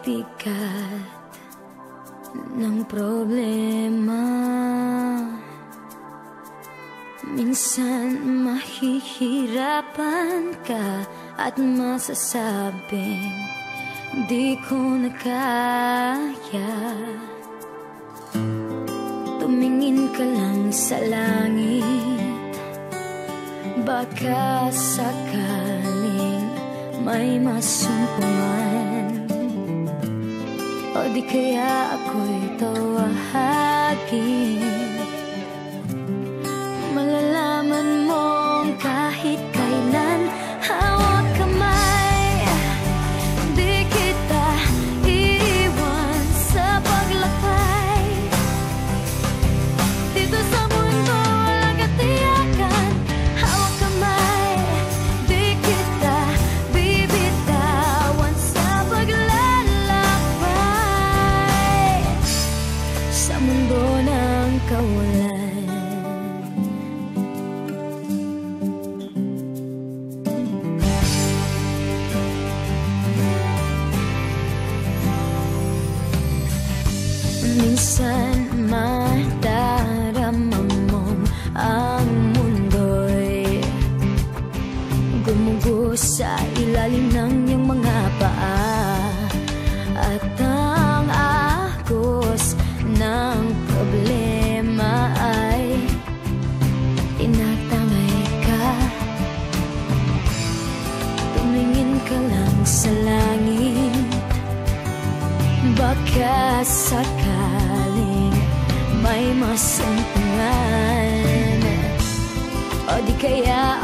bigat ng problema. Minsan mahihirapan ka at masasabing di ko na kaya. Tumingin ka lang sa langit, baka sakaling may masumpungan. O di kaya ako'y tawagin, malalaman mong kahit kailan hawak kamay, di kita iiwan sa paglakbay. Dito sa mundo walang katiyakan, hawak kamay, di kita bibitawan sa paglalakbay sa mundo ng kawalan. Minsan madarama mong ang mundo'y gumugo sa ilalim ng iyong mga paa, at ang agos ng problema ay tinatangay ka. Tumingin ka lang sa langit, baka sakaling may masumpungan. O di kaya